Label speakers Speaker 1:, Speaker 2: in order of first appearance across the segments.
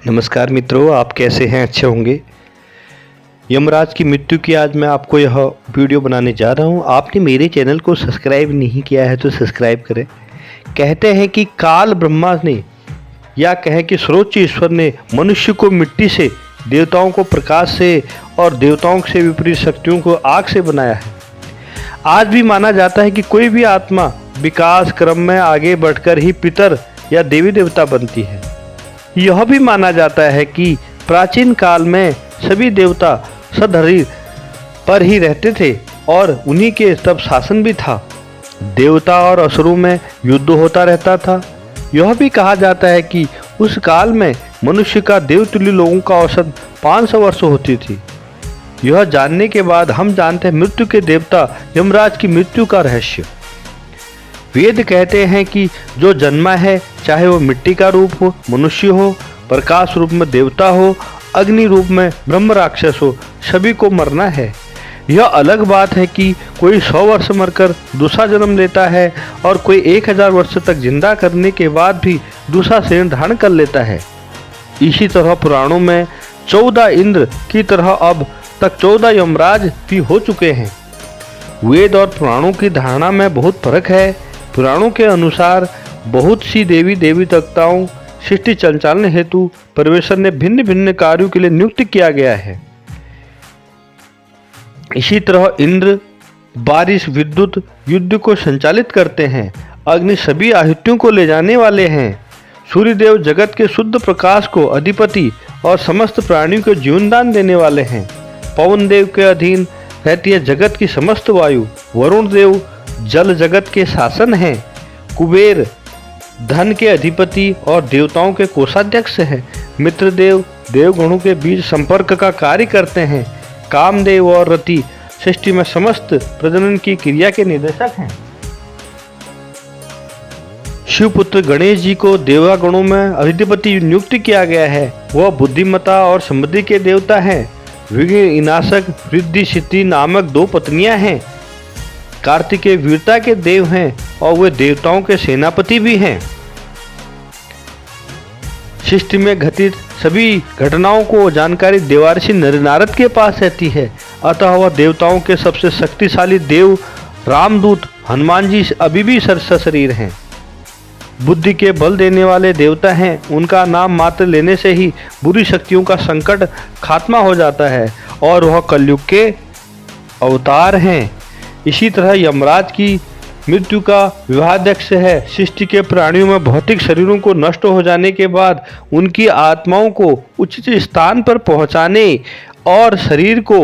Speaker 1: नमस्कार मित्रों, आप कैसे हैं? अच्छे होंगे। यमराज की मृत्यु की आज मैं आपको यह वीडियो बनाने जा रहा हूं। आपने मेरे चैनल को सब्सक्राइब नहीं किया है तो सब्सक्राइब करें। कहते हैं कि काल ब्रह्मा ने या कहें कि सर्वोच्च ईश्वर ने मनुष्य को मिट्टी से, देवताओं को प्रकाश से और देवताओं से विपरीत शक्तियों को आग से बनाया है। आज भी माना जाता है कि कोई भी आत्मा विकास क्रम में आगे बढ़कर ही पितर या देवी देवता बनती है। यह भी माना जाता है कि प्राचीन काल में सभी देवता सधरीर पर ही रहते थे और उन्हीं के तब शासन भी था। देवता और असुरों में युद्ध होता रहता था। यह भी कहा जाता है कि उस काल में मनुष्य का देवतुल्य लोगों का औसत 500 वर्ष होती थी। यह जानने के बाद हम जानते हैं मृत्यु के देवता यमराज की मृत्यु का रहस्य। वेद कहते हैं कि जो जन्मा है, चाहे वो मिट्टी का रूप हो, मनुष्य हो, प्रकाश रूप में देवता हो, अग्नि रूप में ब्रह्म राक्षस हो, सभी को मरना है। यह अलग बात है कि कोई 100 वर्ष मरकर दूसरा जन्म लेता है और कोई 1000 वर्ष तक जिंदा करने के बाद भी दूसरा शरीर धारण कर लेता है। इसी तरह पुराणों में 14 इंद्र की तरह अब तक 14 यमराज भी हो चुके हैं। वेद और पुराणों की धारणा में बहुत फर्क है। पुराणों के अनुसार बहुत सी देवी देवताओं सृष्टि संचालन हेतु परमेश्वर ने भिन्न भिन्न कार्यों के लिए नियुक्त किया गया है। इसी तरह इंद्र बारिश, विद्युत, युद्ध को संचालित करते हैं। अग्नि सभी आहुतियों को ले जाने वाले हैं। सूर्यदेव जगत के शुद्ध प्रकाश को अधिपति और समस्त प्राणियों को जीवनदान देने वाले हैं। पवन देव के अधीन रहती है जगत की समस्त वायु। वरुण देव जल जगत के शासन हैं। कुबेर धन के अधिपति और देवताओं के कोषाध्यक्ष हैं। मित्रदेव देवगणों के बीच संपर्क का कार्य करते हैं। कामदेव और रति सृष्टि में समस्त प्रजनन की क्रिया के निदेशक हैं। शिवपुत्र गणेश जी को देवगणों में अधिपति नियुक्त किया गया है। वह बुद्धिमत्ता और समृद्धि के देवता हैं। विघ्न विनाशक रिद्धि सिद्धि नामक 2 पत्नियां हैं। कार्तिकेय वीरता के देव हैं और वे देवताओं के सेनापति भी हैं। सृष्टि में घटित सभी घटनाओं को जानकारी देवर्षि नरनारद के पास रहती है। अतः वह देवताओं के सबसे शक्तिशाली देव रामदूत हनुमान जी अभी भी सशरीर हैं। बुद्धि के बल देने वाले देवता हैं। उनका नाम मात्र लेने से ही बुरी शक्तियों का संकट खात्मा हो जाता है और वह कलयुग के अवतार हैं। इसी तरह यमराज की मृत्यु का विवाहाध्यक्ष है। सृष्टि के प्राणियों में भौतिक शरीरों को नष्ट हो जाने के बाद उनकी आत्माओं को उचित स्थान पर पहुंचाने और शरीर को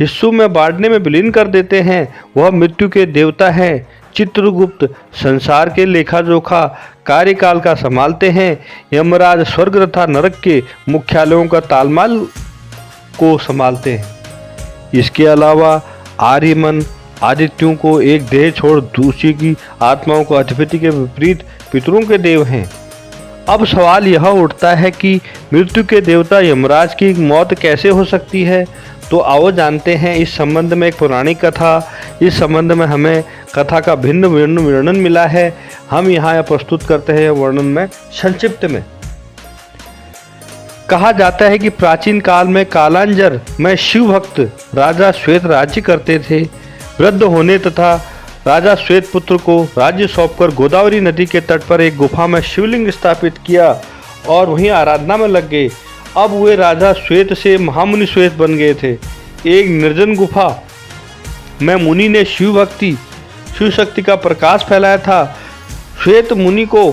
Speaker 1: हिस्सों में बांटने में विलीन कर देते हैं। वह मृत्यु के देवता हैं। चित्रगुप्त संसार के लेखा जोखा कार्यकाल का संभालते हैं। यमराज स्वर्ग तथा नरक के मुख्यालयों का तालमेल को संभालते हैं। इसके अलावा आर्यमन आदित्यों को एक देह छोड़ दूसरी की आत्माओं को अधिपति के विपरीत पितरों के देव हैं। अब सवाल यह उठता है कि मृत्यु के देवता यमराज की मौत कैसे हो सकती है। तो आओ जानते हैं इस संबंध में एक पौराणिक कथा। इस संबंध में हमें कथा का भिन्न वर्णन मिला है। हम यहाँ प्रस्तुत करते हैं वर्णन में संक्षिप्त में। कहा जाता है कि प्राचीन काल में कालांजर में शिव भक्त राजा श्वेत राज्य करते थे। वृद्ध होने तथा राजा श्वेत पुत्र को राज्य सौंपकर गोदावरी नदी के तट पर एक गुफा में शिवलिंग स्थापित किया और वहीं आराधना में लग गए। अब वे राजा श्वेत से महामुनि श्वेत बन गए थे। एक निर्जन गुफा में मुनि ने शिव शक्ति का प्रकाश फैलाया था। श्वेत मुनि को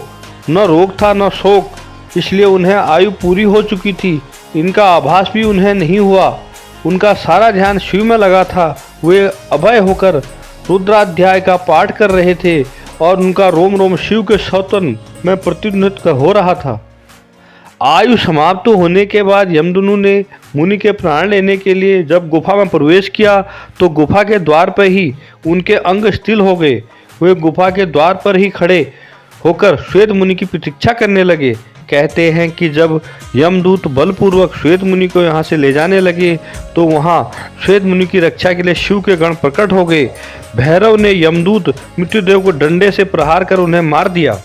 Speaker 1: न रोग था न शोक, इसलिए उन्हें आयु पूरी हो चुकी थी। इनका आभास भी उन्हें नहीं हुआ। उनका सारा ध्यान शिव में लगा था। वे अभय होकर रुद्राध्याय का पाठ कर रहे थे और उनका रोम रोम शिव के सौतन में प्रतिध्वनित हो रहा था। आयु समाप्त होने के बाद यमदूत ने मुनि के प्राण लेने के लिए जब गुफा में प्रवेश किया तो गुफा के द्वार पर ही उनके अंग स्थिर हो गए। वे गुफा के द्वार पर ही खड़े होकर श्वेत मुनि की प्रतीक्षा करने लगे। कहते हैं कि जब यमदूत बलपूर्वक श्वेत मुनि को यहाँ से ले जाने लगे तो वहाँ श्वेत मुनि की रक्षा के लिए शिव के गण प्रकट हो गए। भैरव ने यमदूत मृत्युदेव को डंडे से प्रहार कर उन्हें मार दिया।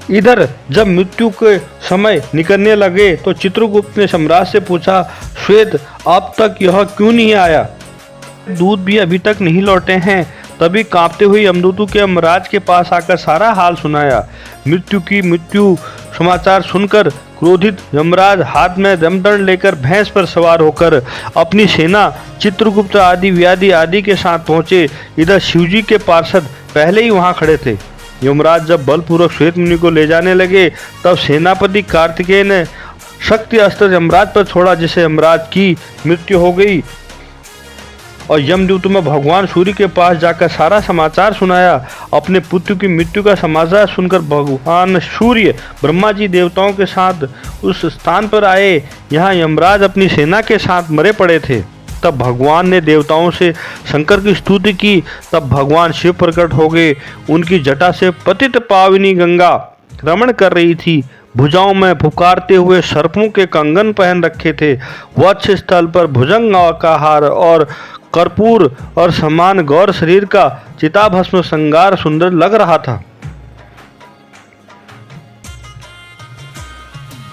Speaker 1: इधर जब मृत्यु के समय निकलने लगे तो चित्रगुप्त ने सम्राट से पूछा, श्वेत अब तक यह क्यों नहीं आया? दूत भी अभी तक नहीं लौटे हैं। तभी कांपते हुए यमदूत के यमराज के पास आकर सारा हाल सुनाया। मृत्यु समाचार सुनकर क्रोधित यमराज हाथ में दमदंड लेकर भैंस पर सवार होकर अपनी सेना चित्रगुप्त आदि व्याधि आदि के साथ पहुंचे। इधर शिवजी के पार्षद पहले ही वहां खड़े थे। यमराज जब बलपूर्वक श्वेत मुनि को ले जाने लगे तब सेनापति कार्तिकेय ने शक्ति अस्त्र यमराज पर छोड़ा, जिससे यमराज की मृत्यु हो गई। और यमदूत में भगवान सूर्य के पास जाकर सारा समाचार सुनाया। अपने पुत्र की मृत्यु का समाचार सुनकर भगवान सूर्य ब्रह्मा जी देवताओं के साथ उस स्थान पर आए। यहाँ यमराज अपनी सेना के साथ मरे पड़े थे। तब भगवान ने देवताओं से शंकर की स्तुति की। तब भगवान शिव प्रकट हो गए। उनकी जटा से पतित पावनी गंगा रमण कर रही थी। भुजाओं में पुकारते हुए सर्पों के कंगन पहन रखे थे। वक्ष स्थल पर भुजंग का हार और कर्पूर और समान गौर शरीर का चिताभस्म श्रृंगार सुंदर लग रहा था।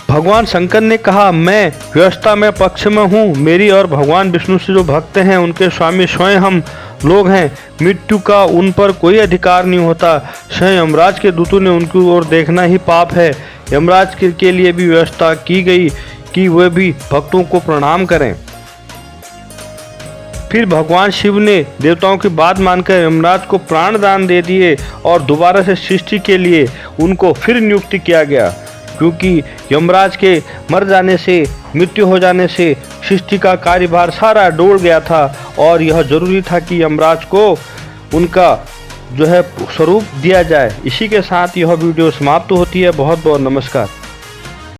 Speaker 1: भगवान शंकर ने कहा, मैं व्यवस्था में पक्ष में हूँ। मेरी और भगवान विष्णु से जो भक्त हैं उनके स्वामी स्वयं हम लोग हैं। मृत्यु का उन पर कोई अधिकार नहीं होता। स्वयं यमराज के दूतों ने उनकी ओर देखना ही पाप है। यमराज के लिए भी व्यवस्था की गई कि वे भी भक्तों को प्रणाम करें। फिर भगवान शिव ने देवताओं की बात मानकर यमराज को प्राण दान दे दिए और दोबारा से सृष्टि के लिए उनको फिर नियुक्त किया गया, क्योंकि यमराज के मर जाने से, मृत्यु हो जाने से सृष्टि का कार्यभार सारा डोल गया था और यह जरूरी था कि यमराज को उनका जो है स्वरूप दिया जाए। इसी के साथ यह वीडियो समाप्त होती है। बहुत बहुत नमस्कार।